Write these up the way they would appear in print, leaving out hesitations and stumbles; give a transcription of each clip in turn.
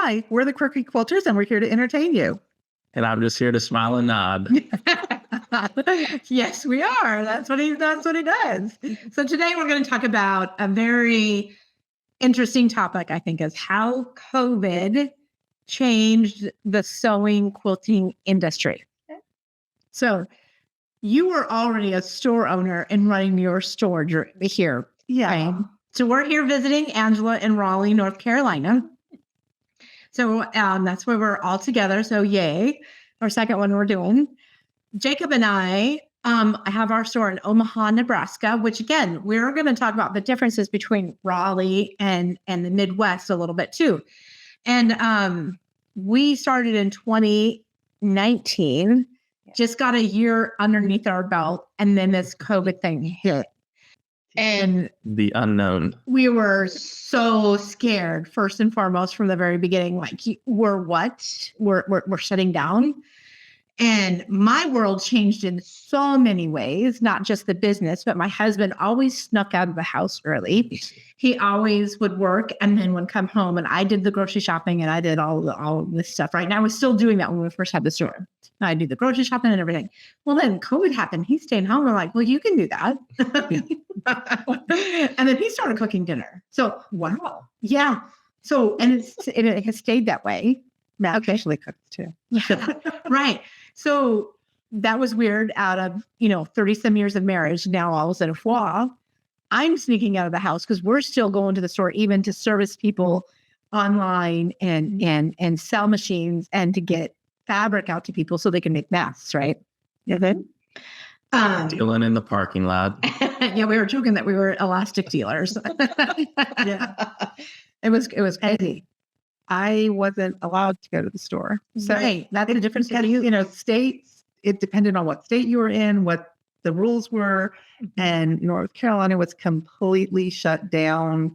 hi, we're the Quirky Quilters, and we're here to entertain you. And I'm just here to smile and nod. Yes, we are. That's what he does. So today we're going to talk about a very interesting topic, I think, is how COVID changed the sewing quilting industry. So you were already a store owner and running your store here. Yeah. Right? So we're here visiting Angela in Raleigh, North Carolina. So that's where we're all together. So yay, our second one we're doing. Jacob and I have our store in Omaha, Nebraska, which again, we're going to talk about the differences between Raleigh and the Midwest a little bit too. And we started in 2019, just got a year underneath our belt, and then this COVID thing hit. And the unknown. We were so scared, first and foremost, from the very beginning. Like, we're shutting down. And my world changed in so many ways, not just the business, but my husband always snuck out of the house early. He always would work and then would come home, and I did the grocery shopping and I did all this stuff. Right now, I was still doing that when we first had the store. I do the grocery shopping and everything. Well, then COVID happened. He's staying home. We're like, well, you can do that. And then he started cooking dinner. So, wow. Yeah. So, and it has stayed that way. Matt actually cooks too. Right. So that was weird out of, 30 some years of marriage. Now all of a sudden, wow, I'm sneaking out of the house because we're still going to the store, even to service people online and sell machines and to get fabric out to people so they can make masks. Right. Mm-hmm. Dealing in the parking lot. Yeah. We were joking that we were elastic dealers. Yeah. It was crazy. I wasn't allowed to go to the store. So right. That's the difference. States, it depended on what state you were in, what the rules were. And North Carolina was completely shut down.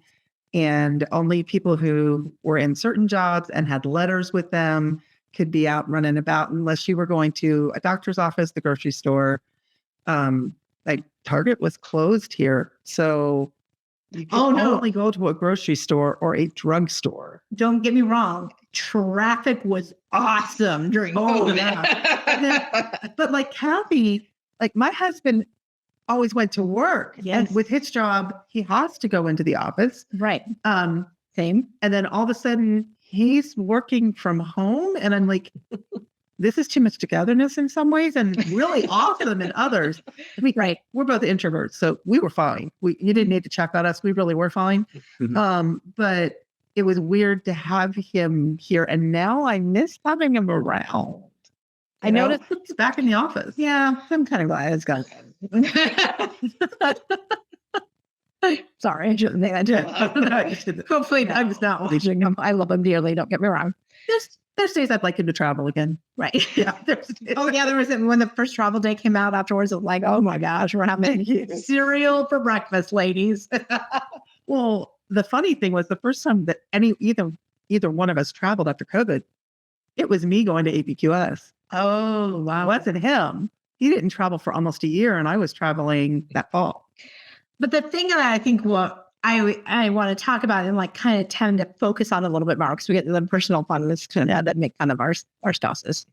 And only people who were in certain jobs and had letters with them could be out running about, unless you were going to a doctor's office, the grocery store. Like Target was closed here. So you could only go to a grocery store or a drugstore. Don't get me wrong. Traffic was awesome during COVID. Yeah. But like Cathy, like my husband always went to work. Yes. And with his job, he has to go into the office. Right. Same. And then all of a sudden he's working from home. And I'm like, this is too much togetherness in some ways and really awesome in others. Right. We're both introverts, so we were fine. You didn't need to check on us. We really were fine. But it was weird to have him here. And now I miss having him around. I noticed he's back in the office. Yeah, I'm kind of glad it's gone. Sorry, I shouldn't think that too. Hopefully Doug's not watching him. I love him dearly, don't get me wrong. There's days I'd like him to travel again. Right. Yeah. There was when the first travel day came out afterwards, it was like, oh my gosh, we're having cereal for breakfast, ladies. Well, the funny thing was the first time that either one of us traveled after COVID, it was me going to APQS. Oh, wow. It wasn't him. He didn't travel for almost a year, and I was traveling that fall. But the thing that I think I want to talk about and like kind of tend to focus on a little bit more because we get the personal fun that make fun of our spouses.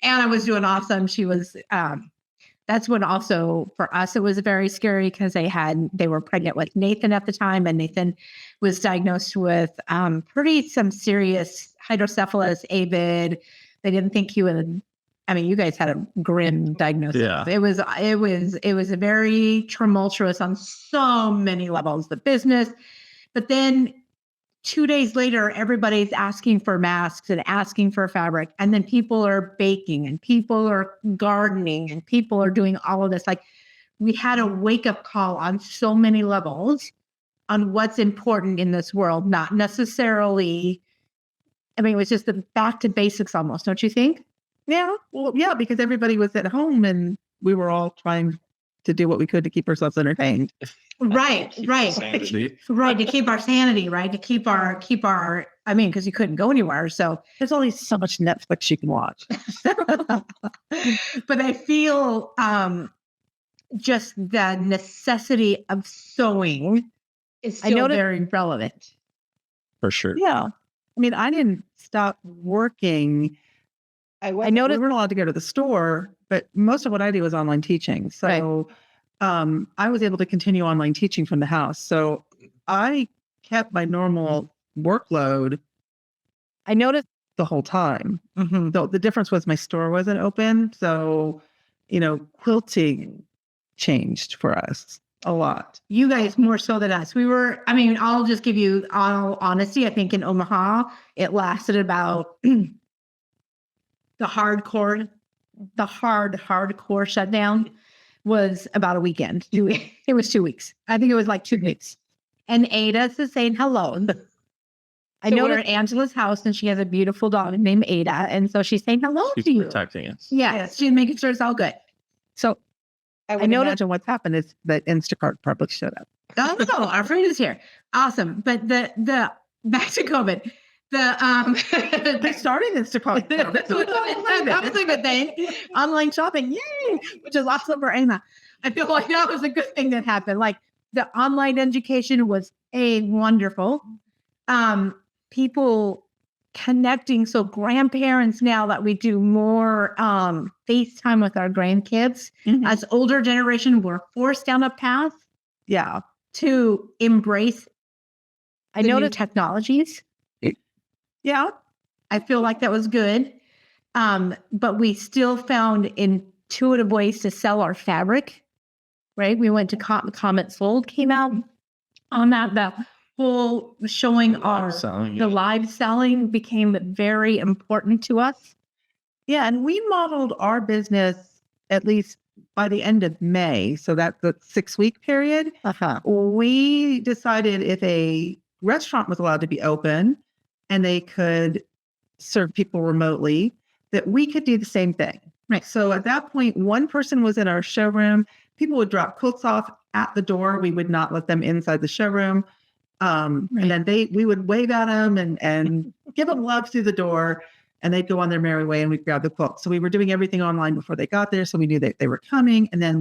Anna was doing awesome. She was, that's when also for us, it was very scary because they were pregnant with Nathan at the time, and Nathan was diagnosed with some serious hydrocephalus, AVID. They didn't think he would. I mean, you guys had a grim diagnosis. Yeah. It was a very tumultuous on so many levels, the business. But then 2 days later, everybody's asking for masks and asking for fabric. And then people are baking and people are gardening and people are doing all of this. Like, we had a wake-up call on so many levels on what's important in this world, not necessarily, I mean, it was just the back to basics almost, don't you think? Yeah. Well, yeah, because everybody was at home and we were all trying to do what we could to keep ourselves entertained. Right. Sanity. Right. To keep our sanity, right. To keep our, I mean, because you couldn't go anywhere. So there's only so much Netflix you can watch. But I feel just the necessity of sewing is still very relevant. For sure. Yeah. I mean, I didn't stop working. I noticed we weren't allowed to go to the store, but most of what I do is online teaching. So I was able to continue online teaching from the house. So I kept my normal workload. I noticed the whole time. The difference was my store wasn't open. So, quilting changed for us a lot. You guys more so than us. I'll just give you all honesty. I think in Omaha, it lasted about the hardcore shutdown was about a weekend. It was 2 weeks. I think it was like 2 weeks. And Ada's is saying hello. I know we're at Angela's house and she has a beautiful dog named Ada. And so she's saying hello She's to you. protecting us. Yes, she's making sure it's all good. So I noticed what's happened is that Instacart probably showed up. Oh, our friend is here. Awesome. But the back to COVID. They started Instacart. That was a good thing. Online shopping, yay! Which is awesome for Anna. I feel like that was a good thing that happened. Like the online education was wonderful. People connecting. So grandparents now that we do more FaceTime with our grandkids, as older generation, we're forced down a path. Yeah. To embrace new technologies. Yeah. I feel like that was good. But we still found intuitive ways to sell our fabric, right? We went to Comet Sold came out on that. The whole showing the live selling became very important to us. Yeah. And we modeled our business at least by the end of May. So that's the 6-week period. We decided if a restaurant was allowed to be open and they could serve people remotely, that we could do the same thing. Right. So at that point, one person was in our showroom. People would drop quilts off at the door. We would not let them inside the showroom. And then we would wave at them and give them love through the door, and they'd go on their merry way and we'd grab the quilt. So we were doing everything online before they got there. So we knew that they were coming. And then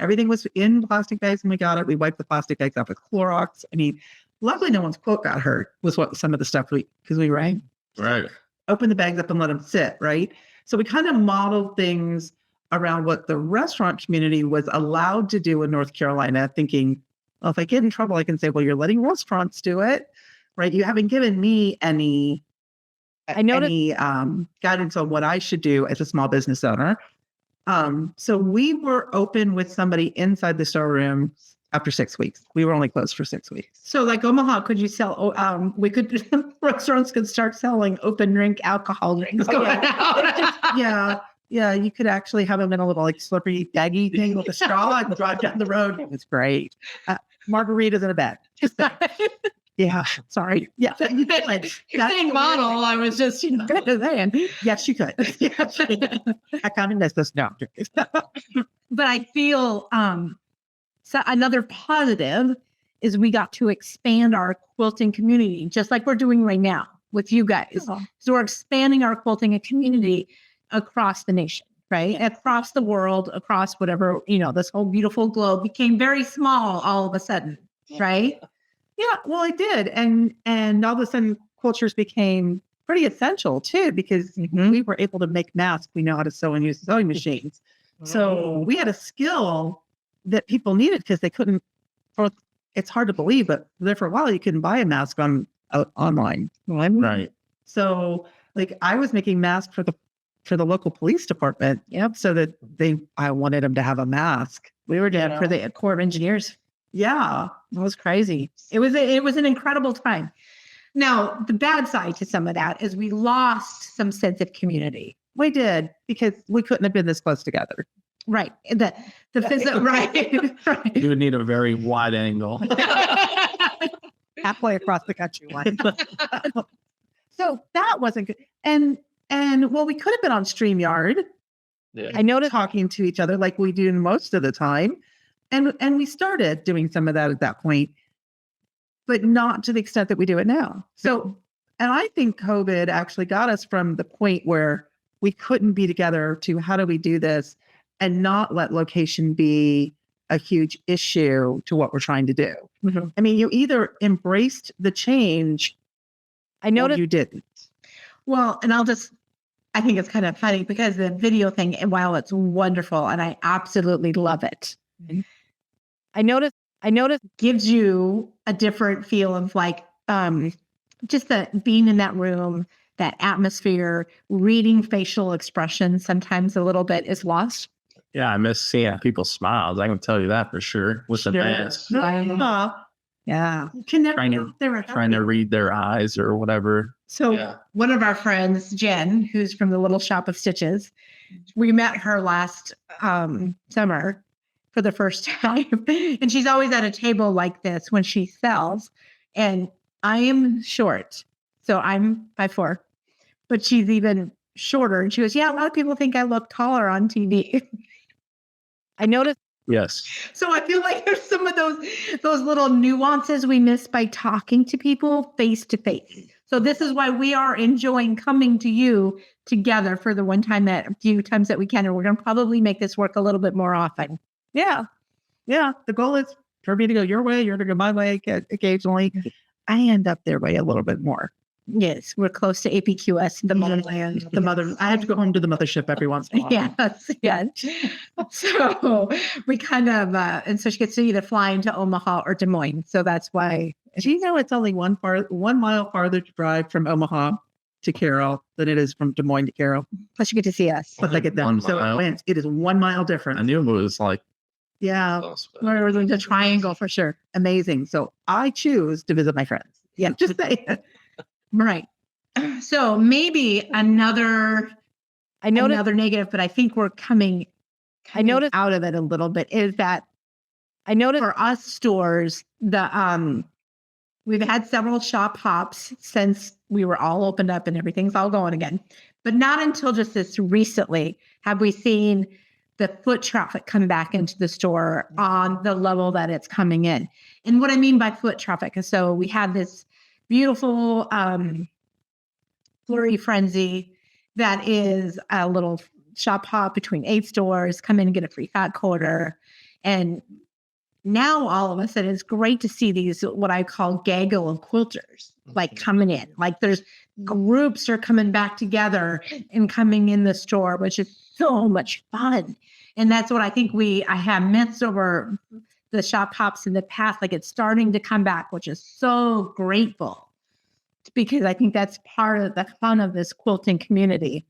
everything was in plastic bags when we got it. We wiped the plastic bags off with Clorox. I mean, luckily no one's quilt got hurt was what some of the stuff because we were open the bags up and let them sit. Right. So we kind of modeled things around what the restaurant community was allowed to do in North Carolina, thinking, well, if I get in trouble, I can say, well, you're letting restaurants do it. Right. You haven't given me any guidance on what I should do as a small business owner. So we were open with somebody inside the showroom after 6 weeks. We were only closed for 6 weeks. So like Omaha, could you sell, restaurants could start selling open drink alcohol drinks going out. Yeah. You could actually have them in a little like slippery baggy thing with a straw and drive down the road. It was great. Margaritas in a bag. Yeah, sorry. Yeah, you're saying model. I was just, saying. Yes, you could. I kind of miss this now. But I feel so another positive is we got to expand our quilting community, just like we're doing right now with you guys. Oh. So we're expanding our quilting community across the nation, right? Across the world, across whatever, this whole beautiful globe became very small all of a sudden, right? Yeah, well, it did. And all of a sudden, Quilters became pretty essential, too, because we were able to make masks. We know how to sew and use sewing machines. So we had a skill that people needed because they couldn't, it's hard to believe, but there for a while, you couldn't buy a mask online. Right. So like I was making masks for the local police department. Yep. So that I wanted them to have a mask. We were doing it for the Corps of Engineers. Yeah, it was crazy. It was an incredible time. Now, the bad side to some of that is we lost some sense of community. We did, because we couldn't have been this close together. Right. The physical, right. You would need a very wide angle. Halfway across the country line. So that wasn't good. And well, we could have been on StreamYard. Yeah. I noticed talking to each other like we do most of the time. And we started doing some of that at that point, but not to the extent that we do it now. So, and I think COVID actually got us from the point where we couldn't be together to how do we do this and not let location be a huge issue to what we're trying to do. I mean, you either embraced the change I noticed you didn't. Well, and I think it's kind of funny because the video thing, and while it's wonderful and I absolutely love it, I noticed gives you a different feel of like just being in that room, that atmosphere, reading facial expressions sometimes a little bit is lost. Yeah, I miss seeing people's smiles. I can tell you that for sure. With the mask, Yeah. trying to read their eyes or whatever. So one of our friends, Jen, who's from the Little Shop of Stitches, we met her last summer for the first time. And she's always at a table like this when she sells. And I am short. So I'm 5'4", but she's even shorter. And she goes, yeah, a lot of people think I look taller on TV. I noticed. Yes. So I feel like there's some of those little nuances we miss by talking to people face to face. So this is why we are enjoying coming to you together for the few times that we can. And we're going to probably make this work a little bit more often. Yeah. Yeah. The goal is for me to go your way, you're to go my way occasionally. I end up their way a little bit more. Yes, we're close to APQS, the motherland. I have to go home to the mothership every once in a while. Yes. So we kind of, and so she gets to either fly into Omaha or Des Moines. So that's why. Do you know it's only 1 mile farther to drive from Omaha to Carroll than it is from Des Moines to Carroll? Plus you get to see us. Plus I get that. So it is 1 mile difference. I knew it was like. Yeah. We're in the triangle for sure. Amazing. So I choose to visit my friends. Yeah. Just say it. Right. So maybe another negative, but I think we're coming out of it a little bit, is that I noticed for us stores, we've had several shop hops since we were all opened up and everything's all going again. But not until just this recently have we seen the foot traffic come back into the store on the level that it's coming in. And what I mean by foot traffic is, so we had this beautiful flurry frenzy that is a little shop hop between 8 stores, come in and get a free fat quarter. And now all of a sudden it's great to see these, what I call gaggle of quilters, like coming in, like there's groups are coming back together and coming in the store, which is so much fun. And that's what I think I have missed over the shop hops in the past, like it's starting to come back, which is so grateful, because I think that's part of the fun of this quilting community.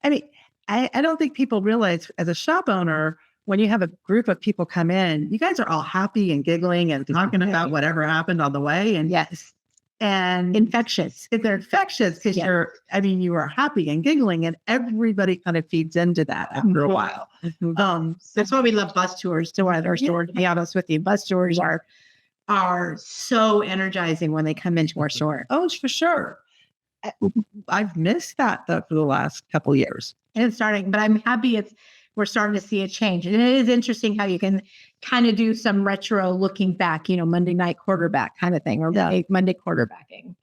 I mean, I don't think people realize, as a shop owner, when you have a group of people come in, you guys are all happy and giggling and talking about whatever happened on the way. And yes. And infectious. They're infectious because you are happy and giggling, and everybody kind of feeds into that after a while. That's why we love bus tours to our store, to be honest with you. Bus tours are so energizing when they come into our store. Oh, for sure. I've missed that though for the last couple of years. And it's starting, but I'm happy we're starting to see a change. And it is interesting how you can kind of do some retro looking back, Monday night quarterback kind of thing, or Monday quarterbacking,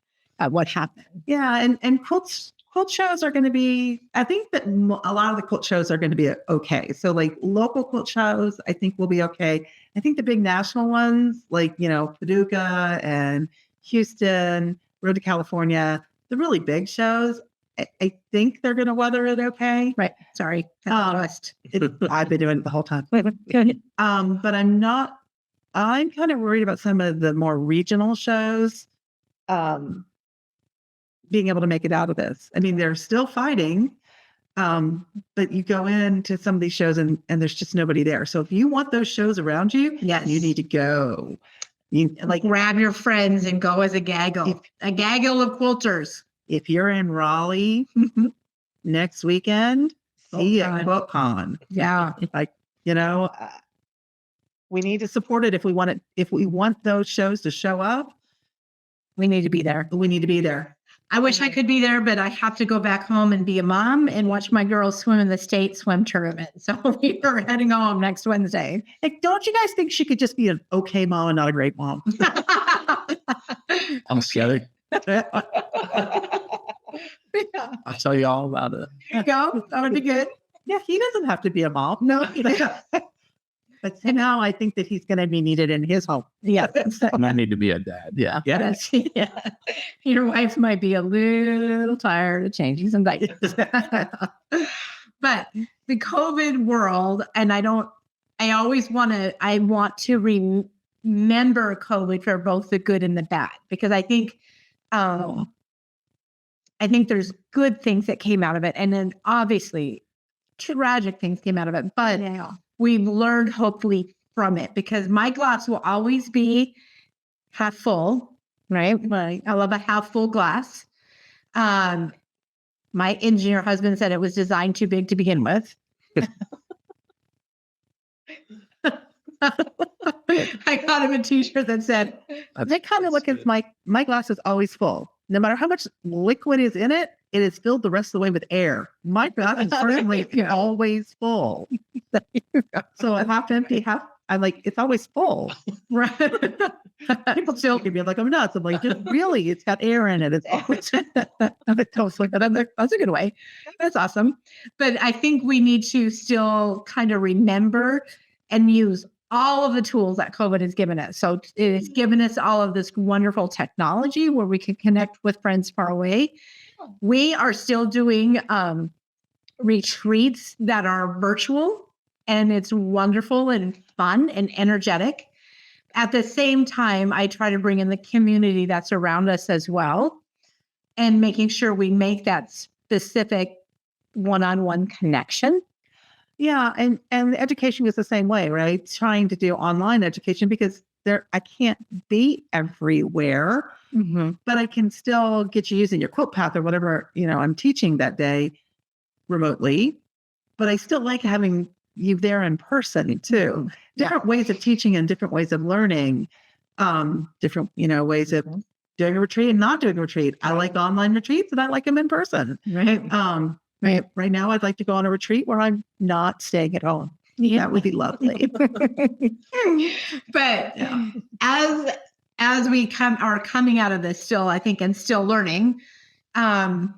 what happened. Yeah. And quilt shows are going to be, I think that a lot of the quilt shows are going to be okay. So like local quilt shows, I think will be okay. I think the big national ones like, Paducah and Houston, Road to California, the really big shows, I think they're going to weather it okay. Right. Sorry. I've been doing it the whole time. Wait, go ahead. But I'm kind of worried about some of the more regional shows being able to make it out of this. I mean, they're still fighting, but you go into some of these shows and there's just nobody there. So if you want those shows around you, yes, you need to go. You grab your friends and go as a gaggle of quilters. If you're in Raleigh next weekend, see you at QuiltCon. Yeah. We need to support it if we want it. If we want those shows to show up, we need to be there. I wish I could be there, but I have to go back home and be a mom and watch my girls swim in the state swim tournament. So we are heading home next Wednesday. Like, don't you guys think she could just be an okay mom and not a great mom? I'm scared. I'll tell you all about it. There you go. That would be good. Yeah, he doesn't have to be a mom. No. But now I think that he's going to be needed in his home. Yeah. I might need to be a dad. Yeah. Yes. Yeah. Your wife might be a little tired of changing some diapers. But the COVID world, and I want to remember COVID for both the good and the bad, because I think there's good things that came out of it. And then obviously tragic things came out of it, but we've learned hopefully from it, because my glass will always be half full, right? I love a half full glass. My engineer husband said it was designed too big to begin with. I got him a t-shirt that said, That kind of look as my glass is always full. No matter how much liquid is in it, it is filled the rest of the way with air. My glass is certainly always full. So a half empty, I'm like, it's always full. right. People still can be like, I'm nuts. I'm like, just really, it's got air in it. It's always That's a good way. That's awesome. But I think we need to still kind of remember and use all of the tools that COVID has given us. So it has given us all of this wonderful technology where we can connect with friends far away. We are still doing retreats that are virtual, and it's wonderful and fun and energetic. At the same time, I try to bring in the community that's around us as well, and making sure we make that specific one-on-one connection. Yeah, and the education is the same way, right? Trying to do online education because I can't be everywhere, but I can still get you using your quilt path or whatever, I'm teaching that day remotely, but I still like having you there in person too. Different ways of teaching and different ways of learning, different, ways of doing a retreat and not doing a retreat. I like online retreats and I like them in person. Right. Right now, I'd like to go on a retreat where I'm not staying at home. Yeah. That would be lovely. But as we are coming out of this still, I think, and still learning, and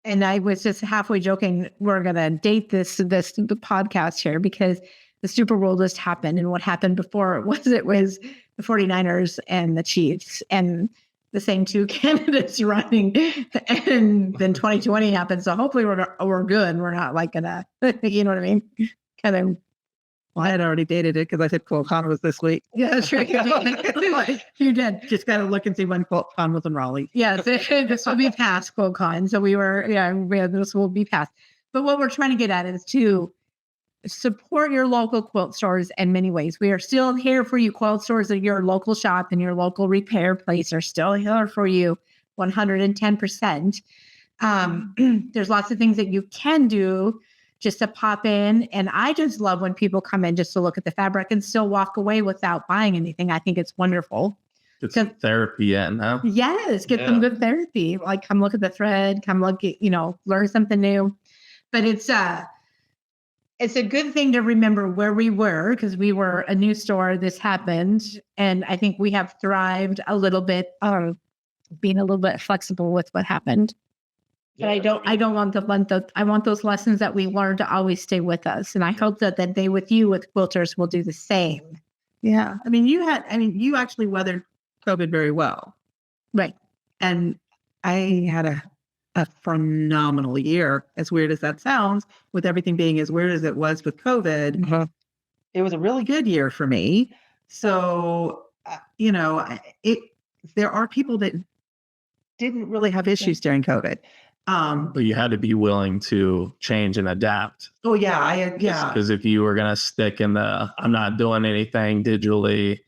I was just halfway joking, we're going to date this the podcast here, because the Super Bowl just happened, and what happened before it was the 49ers and the Chiefs, and the same two candidates running, and then 2020 happened. So hopefully we're good. We're not like gonna, you know what I mean? Kind of. Well, I had already dated it because I said QuiltCon was this week. Yeah, sure. You did. Just got to look and see when QuiltCon was in Raleigh. Yeah, this will be past QuiltCon. So this will be past. But what we're trying to get at is to support your local quilt stores in many ways. We are still here for you. Quilt stores at your local shop and your local repair place are still here for you 110%. There's lots of things that you can do just to pop in. And I just love when people come in just to look at the fabric and still walk away without buying anything. I think it's wonderful. Get some therapy in, huh? Yes, get some good therapy. Like, come look at the thread, come look at, learn something new. But it's a good thing to remember where we were, because we were a new store. This happened. And I think we have thrived a little bit, being a little bit flexible with what happened. But I want those lessons that we learned to always stay with us. And I hope that they with you, with Quilters, will do the same. Yeah. You actually weathered COVID very well. Right. And I had a phenomenal year, as weird as that sounds, with everything being as weird as it was with COVID. It was a really good year for me. So, there are people that didn't really have issues during COVID. But you had to be willing to change and adapt. Oh yeah, Because if you were gonna stick in I'm not doing anything digitally,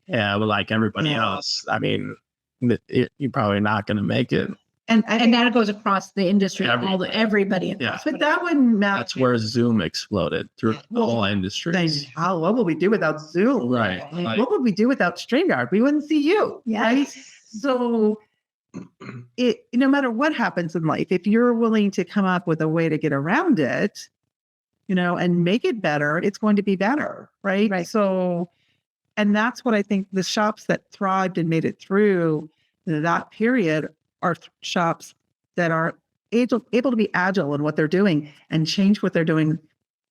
but like everybody else, you're probably not gonna make it. And that goes across the industry, everybody. Yeah. But that wouldn't matter. That's where Zoom exploded through all industries. What would we do without Zoom? Right. What would we do without StreamYard? We wouldn't see you. Yes. Right? So no matter what happens in life, if you're willing to come up with a way to get around it, and make it better, it's going to be better. Right. So, and that's what I think the shops that thrived and made it through that period are shops that are able to be agile in what they're doing and change what they're doing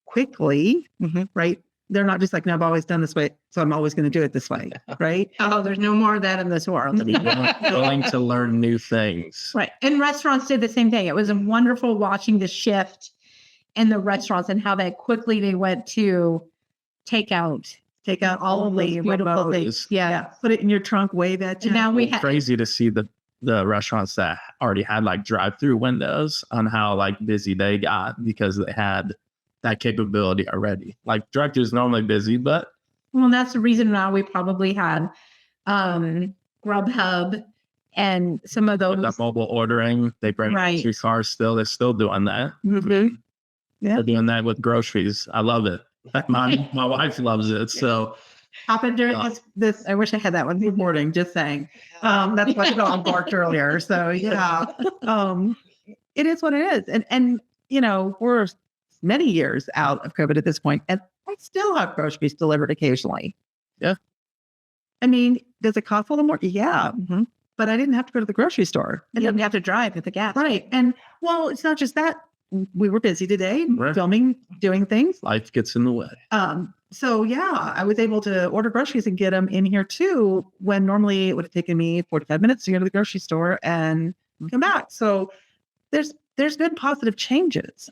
quickly, right? They're not just like, no, I've always done this way, so I'm always going to do it this way, right? Oh, there's no more of that in this world. Willing to learn new things. Right. And restaurants did the same thing. It was wonderful watching the shift in the restaurants and how they went to take out all of those beautiful remote. things. Yeah. Put it in your trunk, wave at you. And now we have Crazy to see the restaurants that already had like drive-through windows on how like busy they got because they had that capability already. Like drive-through is normally busy, but well, that's the reason now we probably had Grubhub and some of those. that mobile ordering, they bring Right. through cars still. They're still doing that. Mm-hmm. Yeah. They're doing that with groceries. I love it. My wife loves it. So Happened during this. I wish I had that one this morning. Just saying. That's why the dog barked earlier. So yeah, it is what it is. And we're many years out of COVID at this point, and I still have groceries delivered occasionally. Yeah. I mean, does it cost a little more? Yeah. Mm-hmm. But I didn't have to go to the grocery store. And you didn't have to drive at the gas. Right. And well, it's not just that. We were busy today, Right. filming, doing things. life gets in the way. So yeah, I was able to order groceries and get them in here too, when normally it would have taken me 45 minutes to go to the grocery store and come back. So there's been positive changes.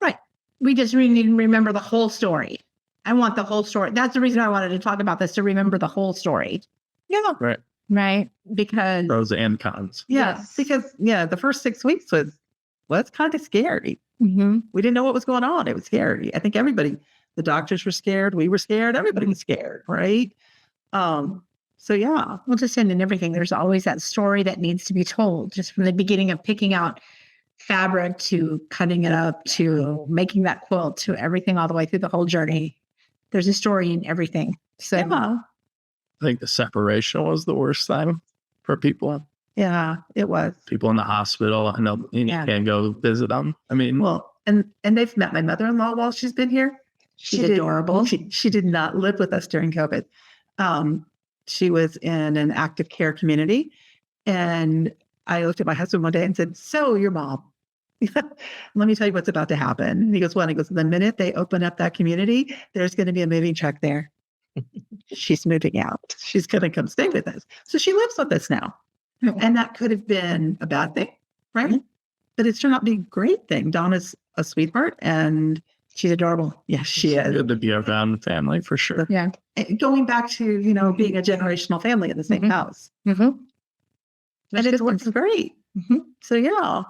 Right. We just need to remember the whole story. I want the whole story. That's the reason I wanted to talk about this, to remember the whole story. Yeah. Right. Right. Because Pros and cons. Yeah. Yes. Because the first 6 weeks was kind of scary. Mhm. We didn't know what was going on. It was scary. I think the doctors were scared. We were scared. Everybody was scared. Right. So yeah. Well, just in everything, there's always that story that needs to be told, just from the beginning of picking out fabric to cutting it up to making that quilt to everything all the way through the whole journey. There's a story in everything. So Yeah. I think the separation was the worst thing for people. Yeah, it was. People in the hospital. I know you Yeah. can't go visit them. I mean, Well, and they've met my mother-in-law while she's been here. she's adorable. She did not live with us during COVID. She was in an active care community, and I looked at my husband one day and said, "So your mom, let me tell you what's about to happen." And he goes, "What?" He goes, "The minute they open up that community, there's going to be a moving truck there. She's moving out. She's going to come stay with us." So she lives with us now. And that could have been a bad thing, right? Mhm. But it's turned out to be a great thing. Donna's a sweetheart, and She's adorable. yes, she is. good to be around family for sure. Yeah. And going back to, being a generational family in the same Mhm. house. Mm-hmm. And it's working great. Mhm. So yeah.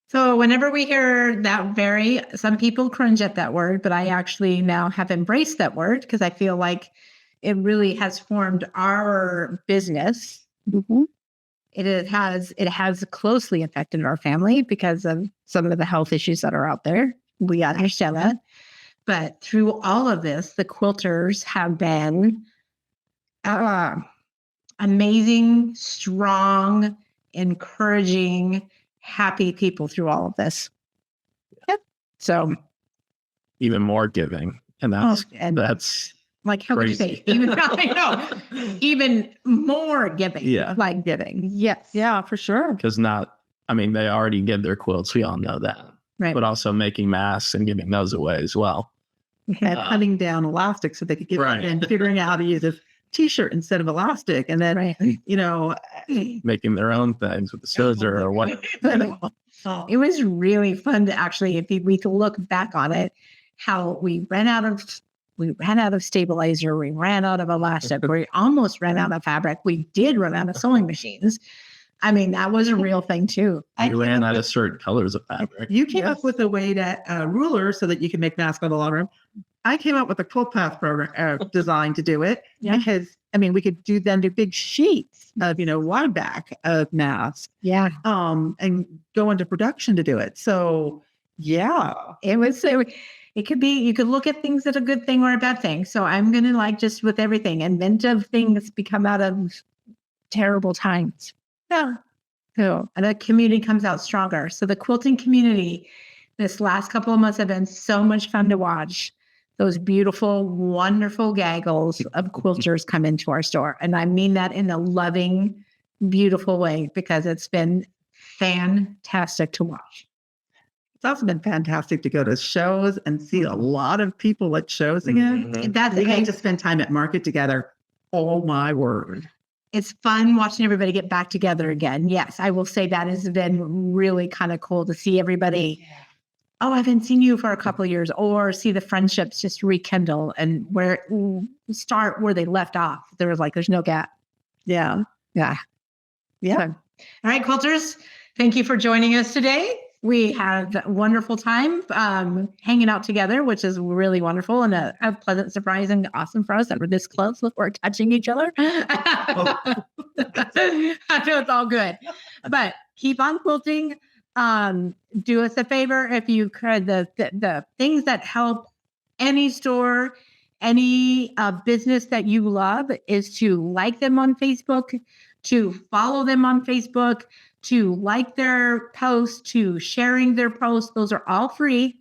So whenever we hear that some people cringe at that word, but I actually now have embraced that word because I feel like it really has formed our business. Mm-hmm. It has closely affected our family because of some of the health issues that are out there. We understand that. But through all of this, the quilters have been amazing, strong, encouraging, happy people through all of this. Yep. So, Even more giving. And that's like, how could you say, crazy. even more giving. Yeah. Like giving. Yes. Yeah, for sure. because they already give their quilts. We all know that. Right. But also making masks and giving those away as well. And cutting down elastic so they could get Right. and figuring out how to use a t-shirt instead of elastic. And then, Right. Making their own things with the scissor or what. It was really fun to actually, if we could look back on it, how we ran out of stabilizer, we ran out of elastic, we almost ran out of fabric. We did run out of sewing machines. I mean, that was a real thing too. We ran out of certain colors of fabric. You came up with a way to ruler so that you can make masks on the long run. I came up with a quilt path program design to do it because we could do big sheets of wide back of masks. Yeah. And go into production to do it. So yeah, It could be, you could look at things as a good thing or a bad thing. So I'm going to just with everything, inventive things become out of terrible times. Yeah. So, and the community comes out stronger. So the quilting community, this last couple of months have been so much fun to watch. Those beautiful, wonderful gaggles of quilters come into our store. And I mean that in a loving, beautiful way, because it's been fantastic to watch. It's also been fantastic to go to shows and see a lot of people at shows again. That's We get to spend time at market together. Oh my word. It's fun watching everybody get back together again. Yes, I will say that has been really kind of cool to see everybody. Oh, I haven't seen you for a couple of years, or see the friendships just rekindle and where start where they left off. There was like, there's no gap. Yeah. Yeah. Yeah. So, all right, quilters, thank you for joining us today. We had a wonderful time hanging out together, which is really wonderful and a pleasant surprise and awesome for us that we're this close. Look, we're touching each other. I know it's all good, but keep on quilting. Do us a favor if you could. The things that help any store, any business that you love is to like them on Facebook, to follow them on Facebook, to like their posts, to sharing their posts. Those are all free,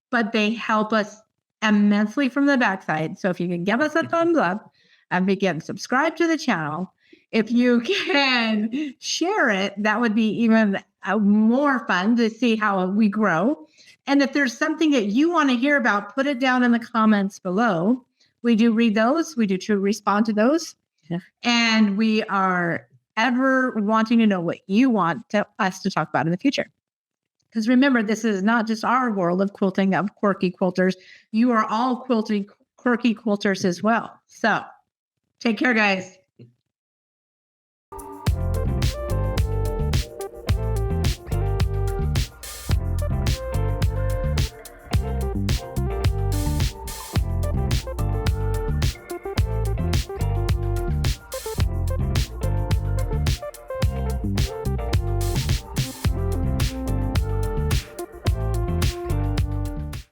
but they help us immensely from the backside. So if you can give us a thumbs up and begin subscribe to the channel, if you can share it, that would be even more fun to see how we grow. And if there's something that you want to hear about, put it down in the comments below. We do read those. We do respond to those. Yeah. And we are ever wanting to know what you want us to talk about in the future. Because remember, this is not just our world of quilting, of quirky quilters. You are all quilting quirky quilters as well. So take care, guys.